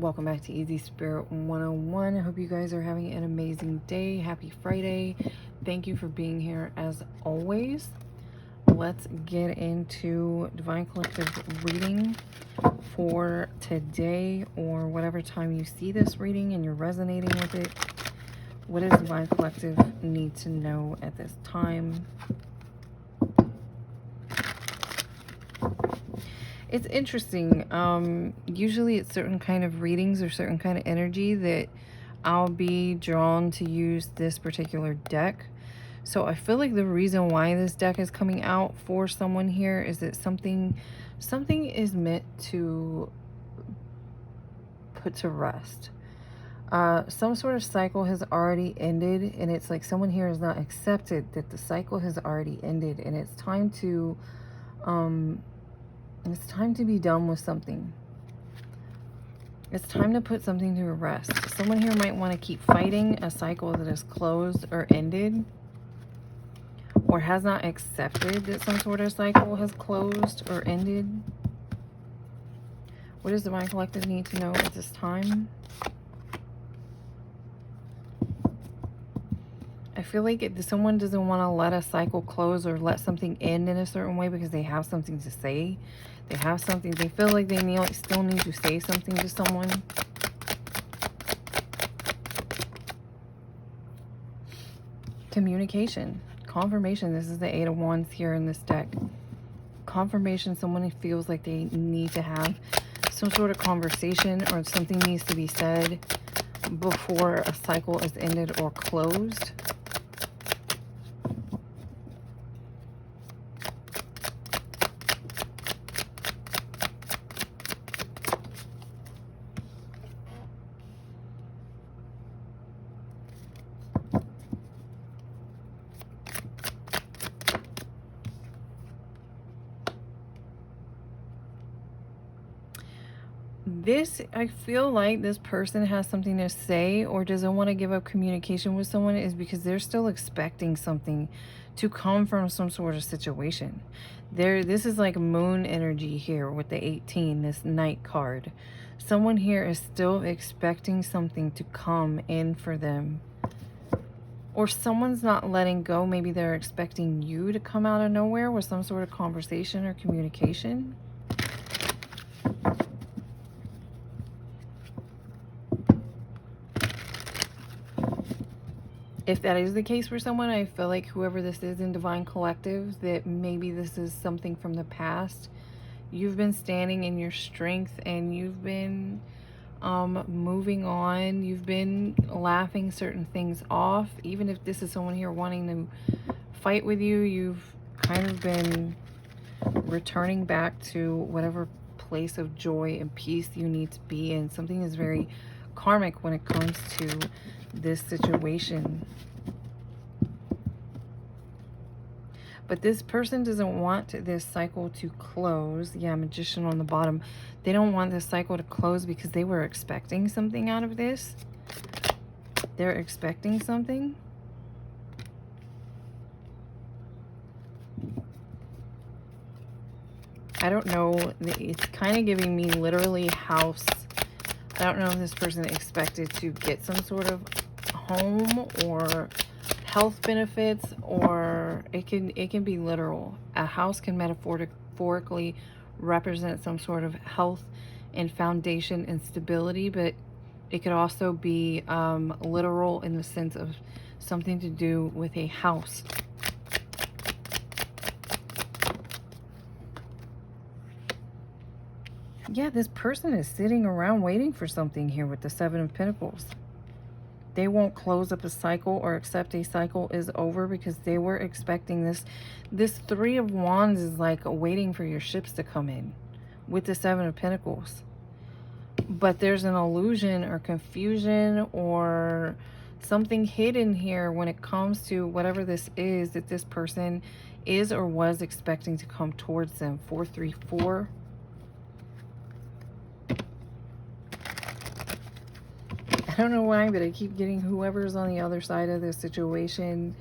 Welcome back to Easy Spirit 101. I hope you guys are having an amazing day. Happy Friday. Thank you for being here as always. Let's get into Divine Collective reading for today, or whatever time you see this reading and you're resonating with it. What does Divine Collective need to know at this time? It's interesting. Usually it's certain kind of readings or certain kind of energy that I'll be drawn to use this particular deck. So I feel like the reason why this deck is coming out for someone here is that something is meant to put to rest. Some sort of cycle has already ended, and it's like someone here has not accepted that the cycle has already ended, and it's time to be done with something. It's time to put something to rest. Someone here might want to keep fighting a cycle that is closed or ended, or has not accepted that some sort of cycle has closed or ended. What does the Divine Collective need to know at this time? I feel like someone doesn't want to let a cycle close or let something end in a certain way because they have something to say. They have something. They feel like they still need to say something to someone. Communication. Confirmation. This is the Eight of Wands here in this deck. Confirmation. Someone feels like they need to have some sort of conversation, or something needs to be said before a cycle is ended or closed. I feel like this person has something to say or doesn't want to give up communication with someone is because they're still expecting something to come from some sort of situation. This is like moon energy here with the 18, this Knight card. Someone here is still expecting something to come in for them. Or someone's not letting go. Maybe they're expecting you to come out of nowhere with some sort of conversation or communication. If that is the case for someone, I feel like whoever this is in Divine Collective, that maybe this is something from the past. You've been standing in your strength and you've been moving on. You've been laughing certain things off. Even if this is someone here wanting to fight with you, you've kind of been returning back to whatever place of joy and peace you need to be in. Something is very karmic when it comes to this situation. But this person doesn't want this cycle to close. Yeah, Magician on the bottom. They don't want this cycle to close because they were expecting something out of this. They're expecting something. I don't know. It's kind of giving me literally house. I don't know if this person expected to get some sort of home or health benefits, or it can be literal. A house can metaphorically represent some sort of health and foundation and stability, but it could also be literal in the sense of something to do with a house. Yeah, this person is sitting around waiting for something here with the Seven of Pentacles. They won't close up a cycle or accept a cycle is over because they were expecting this. This Three of Wands is like waiting for your ships to come in with the Seven of Pentacles. But there's an illusion or confusion or something hidden here when it comes to whatever this is that this person is or was expecting to come towards them. 434. I don't know why, but I keep getting whoever's on the other side of this situation,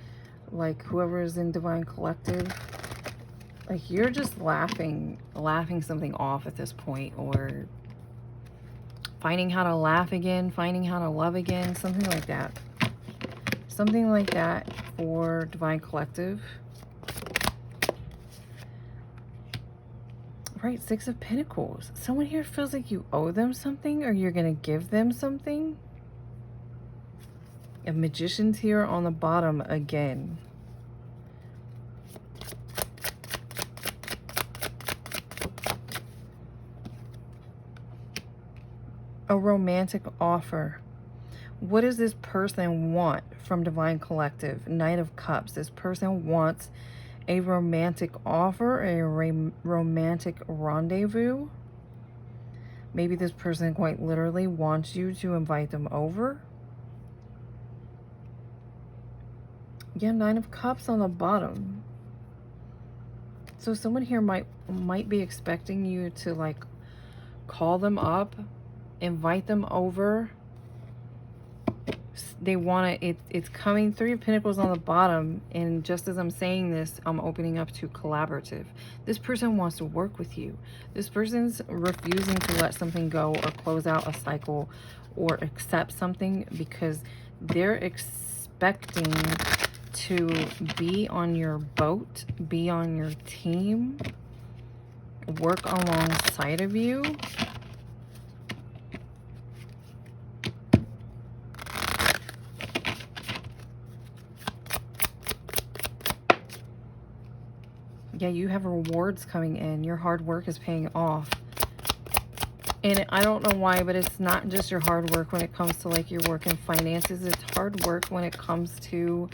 like whoever is in Divine Collective, like you're just laughing something off at this point, or finding how to laugh again, finding how to love again, something like that. Something like that for Divine Collective. Right, Six of Pentacles. Someone here feels like you owe them something, or you're going to give them something. And Magician's here on the bottom again. A romantic offer. What does this person want from Divine Collective? Knight of Cups. This person wants a romantic offer, a romantic rendezvous. Maybe this person quite literally wants you to invite them over. Yeah, Nine of Cups on the bottom. So someone here might be expecting you to like call them up, invite them over. They want to, it's coming. Three of Pentacles on the bottom, and just as I'm saying this, I'm opening up to collaborative. This person wants to work with you. This person's refusing to let something go or close out a cycle or accept something because they're expecting to be on your boat, be on your team, work alongside of you. Yeah, you have rewards coming in. Your hard work is paying off. And I don't know why, but it's not just your hard work when it comes to like your work and finances. It's hard work when it comes to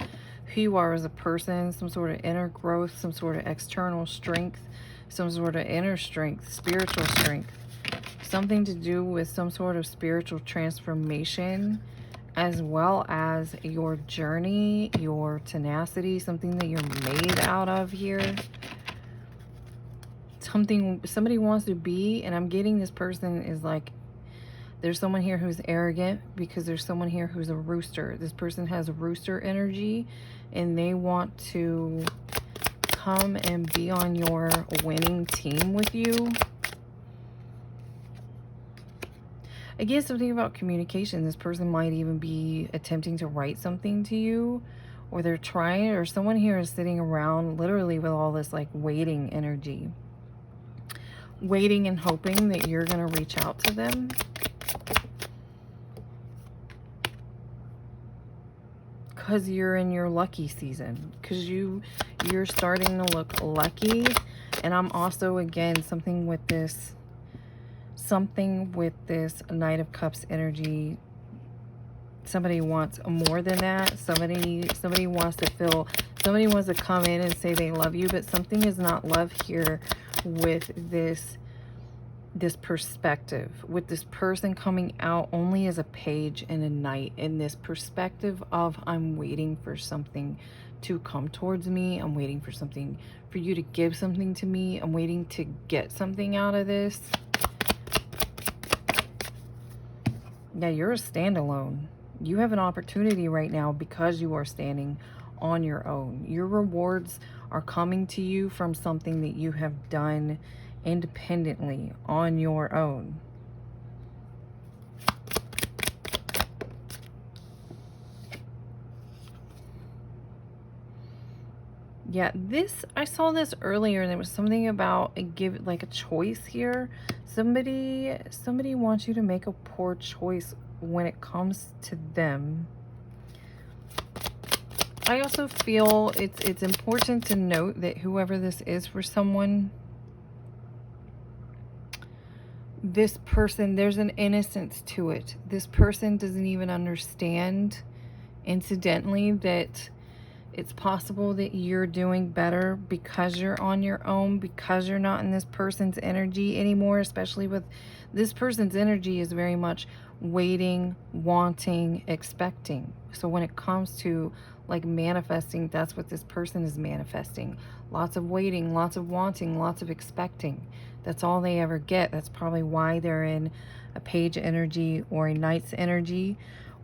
who you are as a person, some sort of inner growth, some sort of external strength, some sort of inner strength, spiritual strength. Something to do with some sort of spiritual transformation, as well as your journey, your tenacity, something that you're made out of here. Somebody wants to be, and I'm getting this person is like, there's someone here who's arrogant because there's someone here who's a rooster. This person has rooster energy and they want to come and be on your winning team with you. Again, something about communication. This person might even be attempting to write something to you, or they're trying, or someone here is sitting around literally with all this like waiting energy. Waiting and hoping that you're going to reach out to them. Because you're in your lucky season. Because you're starting to look lucky. And I'm also, again, something with this Knight of Cups energy. Somebody wants more than that. Somebody wants to feel, somebody wants to come in and say they love you, but something is not love here with this perspective, with this person coming out only as a page and a knight, in this perspective of I'm waiting for something to come towards me. I'm waiting for something, for you to give something to me. I'm waiting to get something out of this. Yeah, you're a standalone. You have an opportunity right now because you are standing on your own. Your rewards are coming to you from something that you have done independently on your own. Yeah, I saw this earlier, and there was something about like a choice here. Somebody wants you to make a poor choice when it comes to them. I also feel it's important to note that whoever this is for someone, this person, there's an innocence to it. This person doesn't even understand, incidentally, that it's possible that you're doing better because you're on your own, because you're not in this person's energy anymore, especially with this person's energy is very much waiting, wanting, expecting. So when it comes to like manifesting, that's what this person is manifesting. Lots of waiting, lots of wanting, lots of expecting. That's all they ever get. That's probably why they're in a page energy or a knight's energy,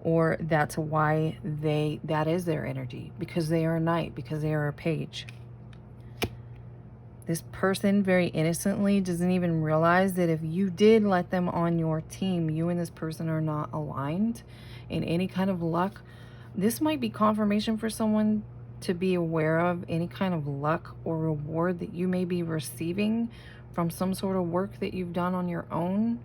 or that's why that is their energy, because they are a knight, because they are a page. This person very innocently doesn't even realize that if you did let them on your team, you and this person are not aligned in any kind of luck. This might be confirmation for someone to be aware of any kind of luck or reward that you may be receiving from some sort of work that you've done on your own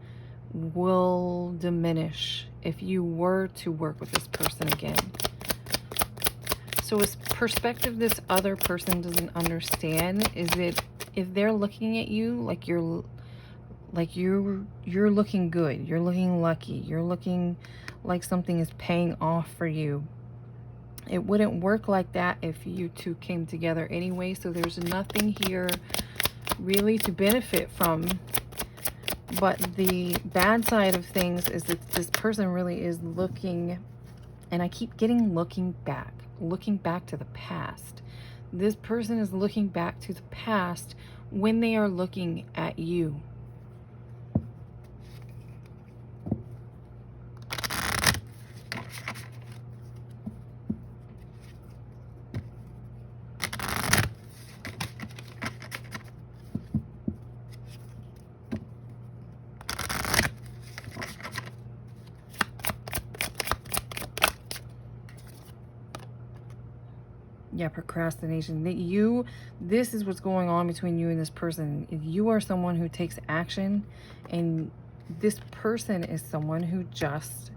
will diminish if you were to work with this person again. So a perspective this other person doesn't understand is that if they're looking at you like you're looking good, you're looking lucky, you're looking like something is paying off for you, it wouldn't work like that if you two came together anyway. So there's nothing here really to benefit from. But the bad side of things is that this person really is looking, and I keep getting looking back to the past. This person is looking back to the past when they are looking at you. Yeah, procrastination. This is what's going on between you and this person. You are someone who takes action, and this person is someone who just,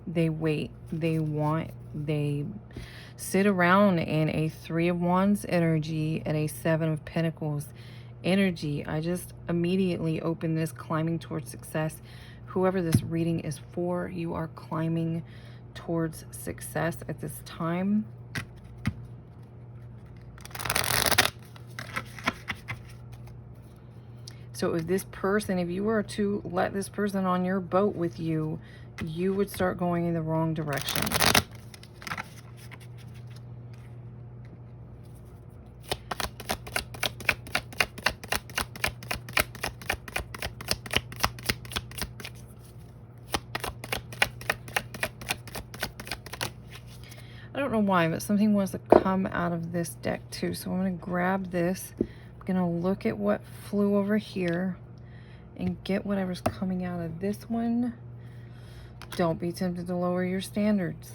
they wait, they want, they sit around in a 3 of Wands energy and a 7 of Pentacles energy. I just immediately open this climbing towards success. Whoever this reading is for, you are climbing towards success at this time. So if this person, if you were to let this person on your boat with you, you would start going in the wrong direction. I don't know why, but something wants to come out of this deck too. So I'm going to grab this. I'm going to look at what flew over here and get whatever's coming out of this one. Don't be tempted to lower your standards.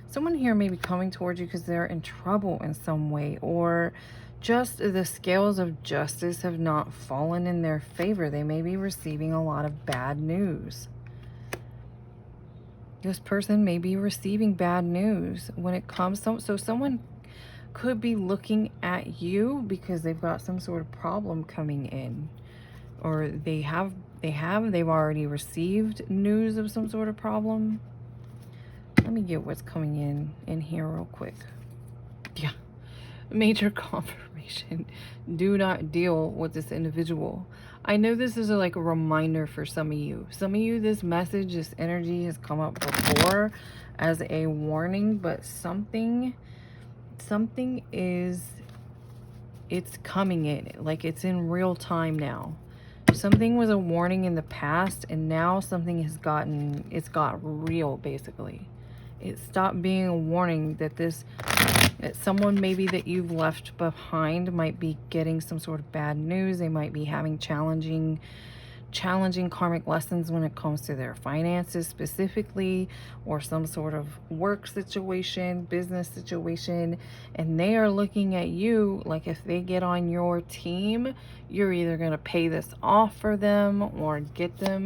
Someone here may be coming towards you because they're in trouble in some way, or just the scales of justice have not fallen in their favor. They may be receiving a lot of bad news. This person may be receiving bad news when it comes to, so someone could be looking at you because they've got some sort of problem coming in, or they've already received news of some sort of problem. Let me get what's coming in here real quick. Yeah, major confirmation. Do not deal with this individual. I know this is like a reminder for some of you. Some of you, this message, this energy has come up before as a warning, but something is, it's coming in, like it's in real time now. Something was a warning in the past, and now something has gotten, it's got real basically. It stopped being a warning that that someone maybe that you've left behind might be getting some sort of bad news. They might be having challenging karmic lessons when it comes to their finances specifically, or some sort of work situation, business situation, and they are looking at you like if they get on your team, you're either going to pay this off for them or get them.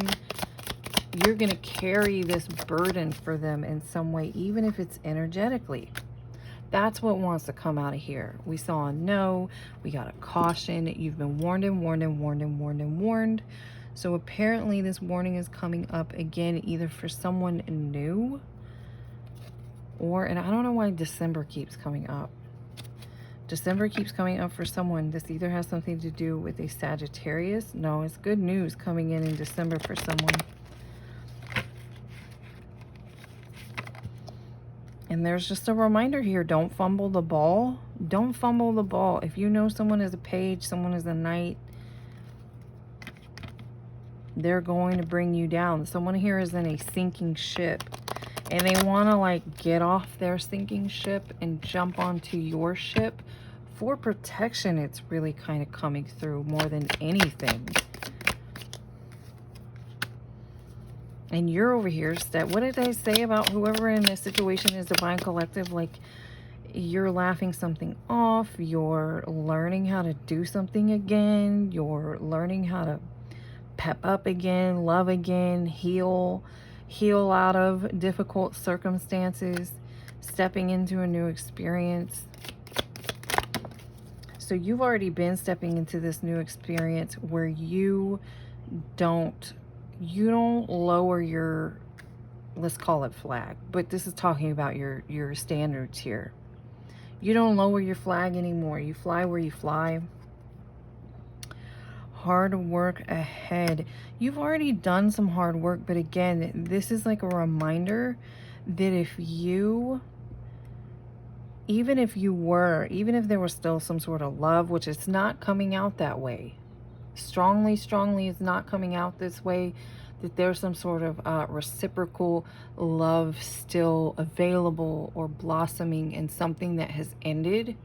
You're going to carry this burden for them in some way, even if it's energetically. That's what wants to come out of here. We saw a no, we got a caution. You've been warned and warned and warned and warned and warned. So apparently this warning is coming up again, either for someone new, or, and I don't know why December keeps coming up. December keeps coming up for someone. This either has something to do with a Sagittarius. No, it's good news coming in December for someone. And there's just a reminder here, don't fumble the ball. Don't fumble the ball. If you know someone is a page, someone is a knight, they're going to bring you down. Someone here is in a sinking ship, and they want to like get off their sinking ship and jump onto your ship for protection, it's really kind of coming through more than anything. And you're over here, what did I say about whoever in this situation is Divine Collective? Like, you're laughing something off. You're learning how to do something again. You're learning how to pep up again, love again, heal out of difficult circumstances, stepping into a new experience. So you've already been stepping into this new experience where you don't lower your, let's call it flag, but this is talking about your standards here. You don't lower your flag anymore. You fly where you fly. Hard work ahead. You've already done some hard work, but again, this is like a reminder that even if there was still some sort of love, which is not coming out that way, strongly is not coming out this way, that there's some sort of reciprocal love still available or blossoming in something that has ended.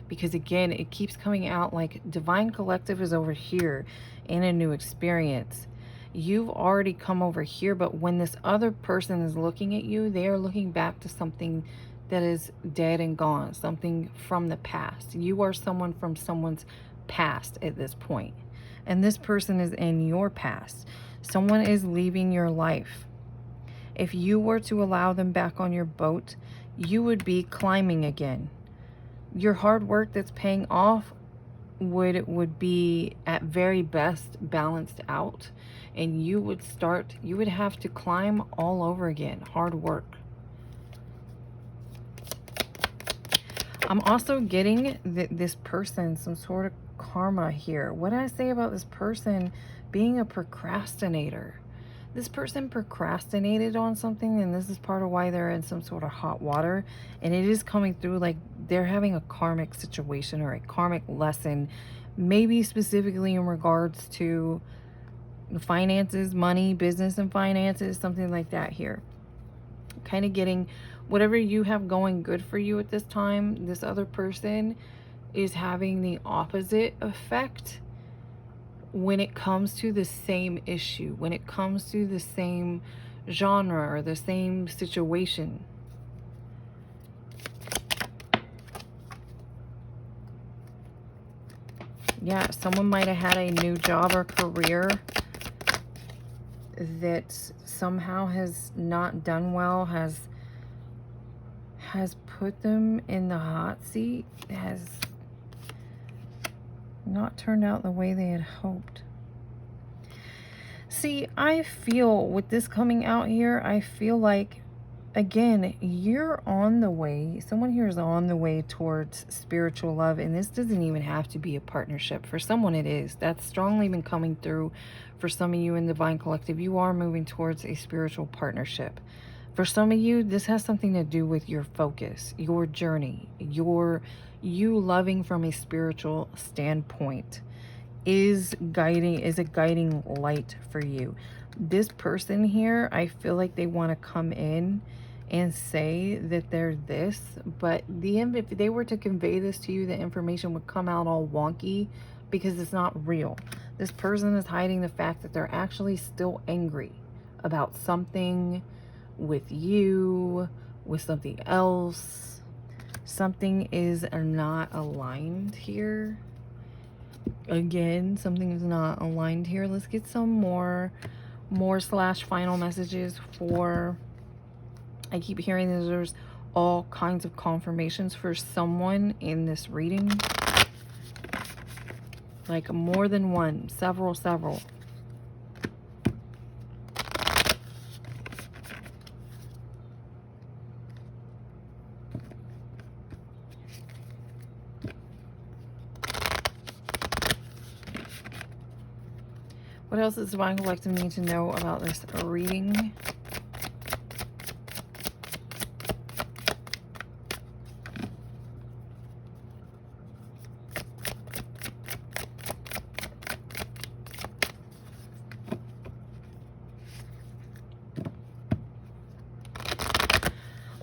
Because again, it keeps coming out like Divine Collective is over here in a new experience. You've already come over here, but when this other person is looking at you, they are looking back to something that is dead and gone, something from the past. You are someone from someone's past at this point. And this person is in your past. Someone is leaving your life. If you were to allow them back on your boat, you would be climbing again. Your hard work that's paying off would be at very best balanced out, and you would have to climb all over again. Hard work. I'm also getting this person some sort of karma here. What did I say about this person being a procrastinator? This person procrastinated on something, and this is part of why they're in some sort of hot water. And it is coming through like they're having a karmic situation or a karmic lesson, maybe specifically in regards to finances, money, business and finances, something like that here. Kind of getting whatever you have going good for you at this time, this other person is having the opposite effect when it comes to the same issue, when it comes to the same genre or the same situation. Yeah, someone might have had a new job or career that somehow has not done well, has put them in the hot seat, has not turned out the way they had hoped. See, I feel with this coming out here, I feel like, again, you're on the way. Someone here is on the way towards spiritual love, and this doesn't even have to be a partnership. For someone it is. That's strongly been coming through for some of you in Divine Collective. You are moving towards a spiritual partnership. For some of you, this has something to do with your focus, your journey, you loving from a spiritual standpoint is a guiding light for you. This person here, I feel like they want to come in and say that they're this, but if they were to convey this to you, the information would come out all wonky because it's not real. This person is hiding the fact that they're actually still angry about something with you, with something else. Something is not aligned here. Again, something is not aligned here. Let's get some more / final messages for, I keep hearing that there's all kinds of confirmations for someone in this reading. Like more than one, several. What else does Divine Collective need to know about this reading?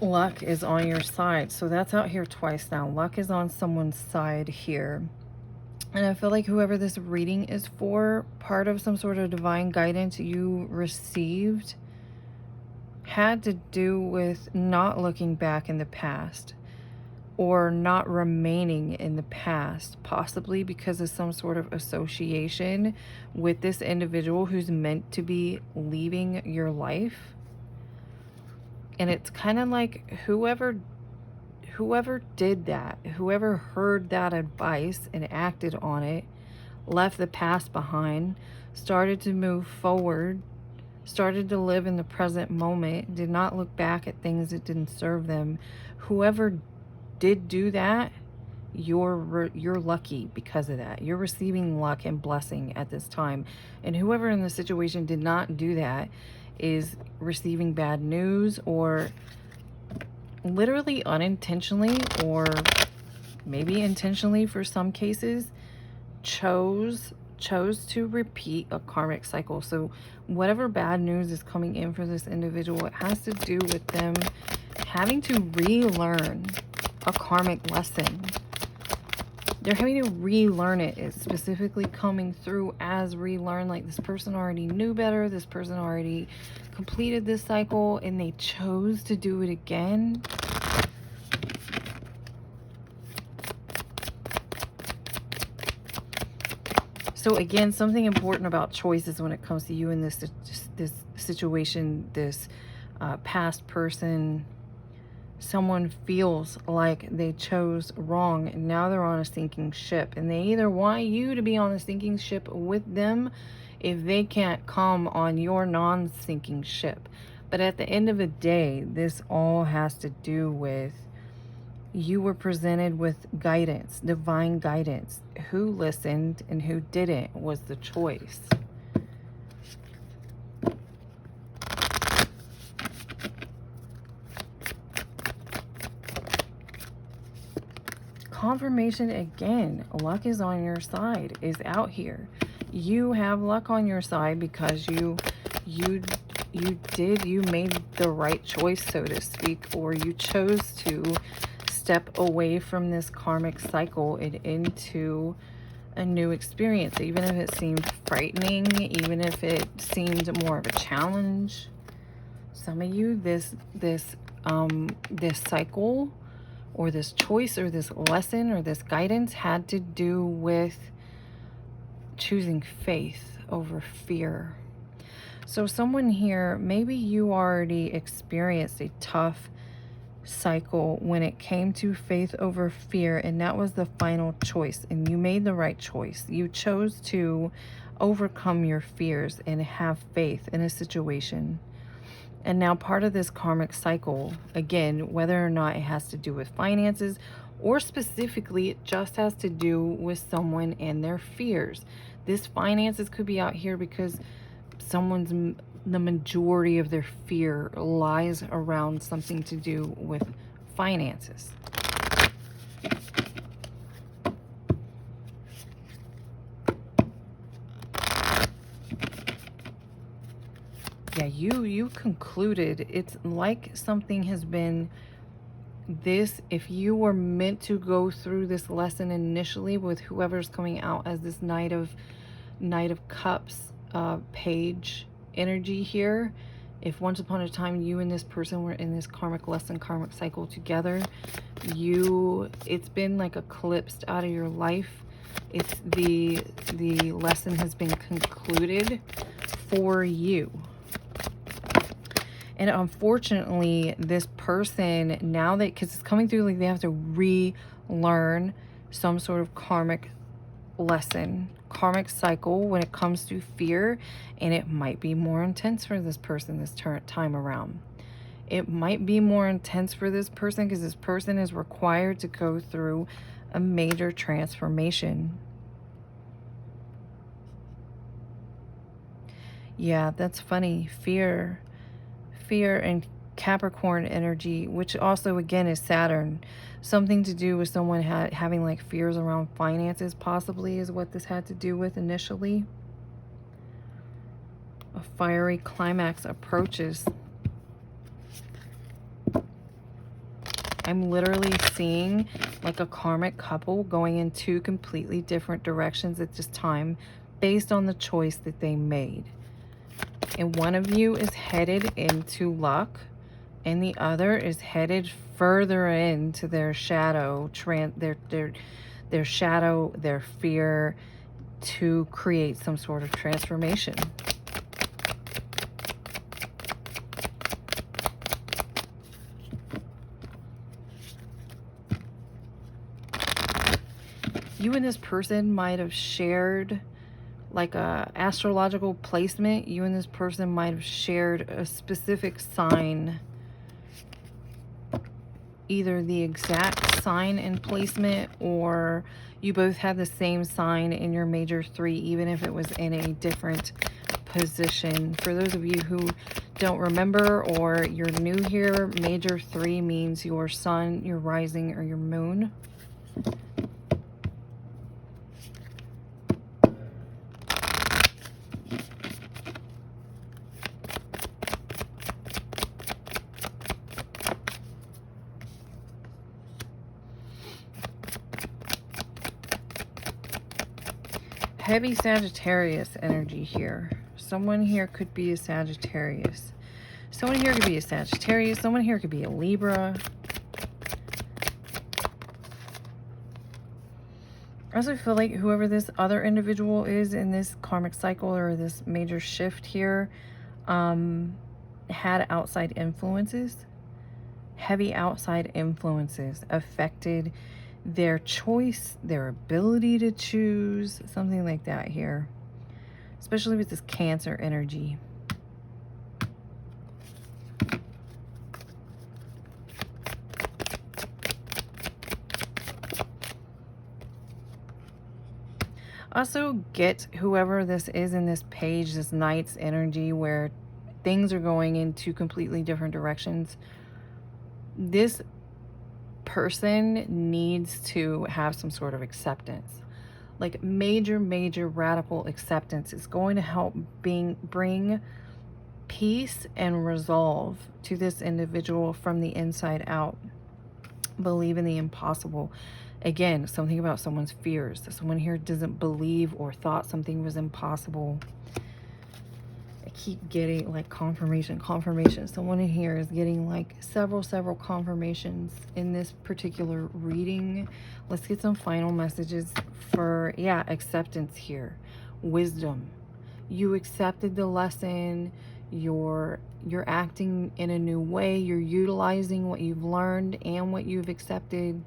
luck is on your side. So that's out here twice now. Luck is on someone's side here. And I feel like whoever this reading is for, part of some sort of divine guidance you received had to do with not looking back in the past or not remaining in the past, possibly because of some sort of association with this individual who's meant to be leaving your life. And it's kind of like whoever did that, whoever heard that advice and acted on it, left the past behind, started to move forward, started to live in the present moment, did not look back at things that didn't serve them. Whoever did do that, you're lucky because of that. You're receiving luck and blessing at this time. And whoever in the situation did not do that is receiving bad news, or literally unintentionally, or maybe intentionally for some cases, chose to repeat a karmic cycle. So whatever bad news is coming in for this individual, it has to do with them having to relearn a karmic lesson. They're having to relearn it. It's specifically coming through as relearn. Like this person already knew better. This person already completed this cycle and they chose to do it again. So again, something important about choices when it comes to you in this situation, this past person. Someone feels like they chose wrong and now they're on a sinking ship, and they either want you to be on a sinking ship with them if they can't come on your non-sinking ship. But at the end of the day, this all has to do with you were presented with guidance, divine guidance. Who listened and who didn't was the choice. Confirmation again. Luck is on your side, is out here. You have luck on your side because you made the right choice, so to speak, or you chose to step away from this karmic cycle and into a new experience, even if it seemed frightening, even if it seemed more of a challenge. Some of you, this cycle or this choice or this lesson or this guidance had to do with choosing faith over fear. So someone here, maybe you already experienced a tough cycle when it came to faith over fear, and that was the final choice, and you made the right choice. You chose to overcome your fears and have faith in a situation. And now part of this karmic cycle, again, whether or not it has to do with finances, or specifically it just has to do with someone and their fears. This finances could be out here because the majority of their fear lies around something to do with finances. Yeah, you concluded. It's like something has been this, if you were meant to go through this lesson initially with whoever's coming out as this Knight of Cups page energy here, if once upon a time you and this person were in this karmic lesson, karmic cycle together, it's been like eclipsed out of your life. It's the lesson has been concluded for you. And unfortunately, this person, now that, because it's coming through like they have to relearn some sort of karmic lesson, karmic cycle when it comes to fear, and it might be more intense for this person this time around. It might be more intense for this person because this person is required to go through a major transformation. Yeah, that's funny. Fear and Capricorn energy, which also again is Saturn. Something to do with someone having like fears around finances, possibly, is what this had to do with initially. A fiery climax approaches. I'm literally seeing like a karmic couple going in two completely different directions at this time based on the choice that they made. And one of you is headed into luck, and the other is headed further into their shadow, their shadow, their fear, to create some sort of transformation. You and this person might have shared like a astrological placement. You and this person might have shared a specific sign, either the exact sign and placement, or you both had the same sign in your major 3, even if it was in a different position. For those of you who don't remember or you're new here, major 3 means your sun, your rising, or your moon. Heavy Sagittarius energy here. Someone here could be a Sagittarius. Someone here could be a Sagittarius. Someone here could be a Libra. I also feel like whoever this other individual is in this karmic cycle or this major shift here had outside influences. Heavy outside influences affected their choice, their ability to choose, something like that here, especially with this Cancer energy. Also get whoever this is in this page, this Knight's energy, where things are going in two completely different directions. This person needs to have some sort of acceptance, like major radical acceptance. Is going to help bring peace and resolve to this individual from the inside out. Believe in the impossible. Again, something about someone's fears. Someone here doesn't believe or thought something was impossible. I keep getting like confirmation. Someone in here is getting like several confirmations in this particular reading. Let's get some final messages for, yeah, acceptance here. Wisdom. You accepted the lesson. You're acting in a new way. You're utilizing what you've learned and what you've accepted.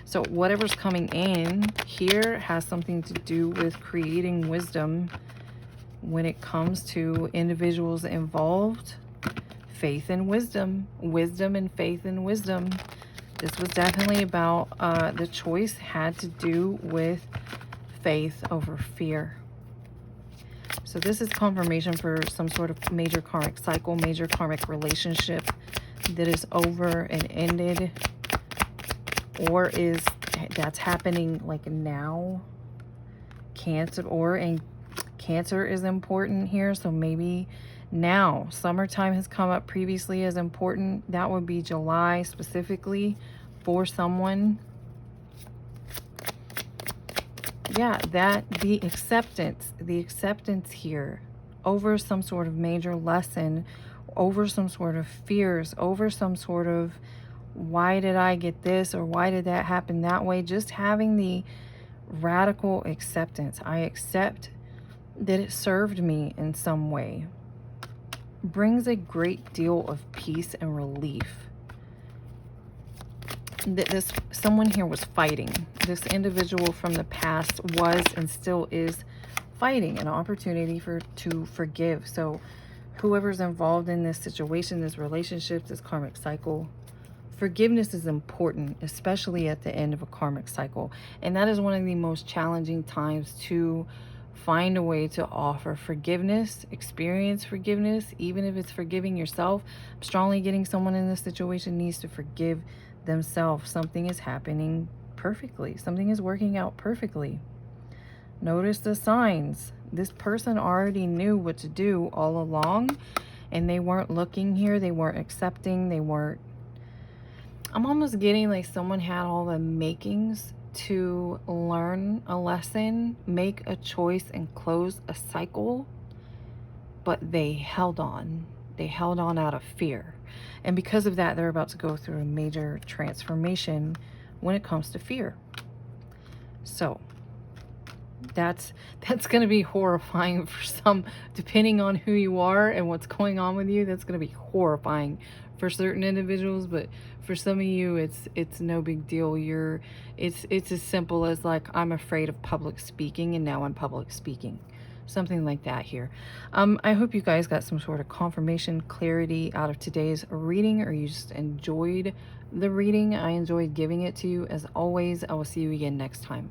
So whatever's coming in here has something to do with creating wisdom when it comes to individuals involved. Faith and wisdom. Wisdom and faith and wisdom. This was definitely about the choice had to do with faith over fear. So this is confirmation for some sort of major karmic cycle, major karmic relationship that is over and ended, or that's happening like now. Cancer is important here, so maybe now. Summertime has come up previously as important. That would be July specifically for someone. Yeah, the acceptance here over some sort of major lesson, over some sort of fears, over some sort of why did I get this or why did that happen that way. Just having the radical acceptance. I accept that it served me in some way. Brings a great deal of peace and relief. That someone here was fighting. This individual from the past was and still is fighting an opportunity to forgive. So whoever's involved in this situation, this relationship, this karmic cycle, forgiveness is important, especially at the end of a karmic cycle. And that is one of the most challenging times to find a way to offer forgiveness, experience forgiveness, even if it's forgiving yourself. I'm strongly getting someone in this situation needs to forgive themselves. Something is happening perfectly. Something is working out perfectly. Notice the signs. This person already knew what to do all along, and they weren't looking here. They weren't accepting. They weren't I'm almost getting like someone had all the makings to learn a lesson, make a choice, and close a cycle, but they held on. They held on out of fear. And because of that, they're about to go through a major transformation when it comes to fear. So that's going to be horrifying for some, depending on who you are and what's going on with you. That's going to be horrifying for certain individuals, but for some of you, it's no big deal. It's as simple as like, I'm afraid of public speaking, and now I'm public speaking. Something like that here. I hope you guys got some sort of confirmation, clarity out of today's reading, or you just enjoyed the reading. I enjoyed giving it to you. As always, I will see you again next time.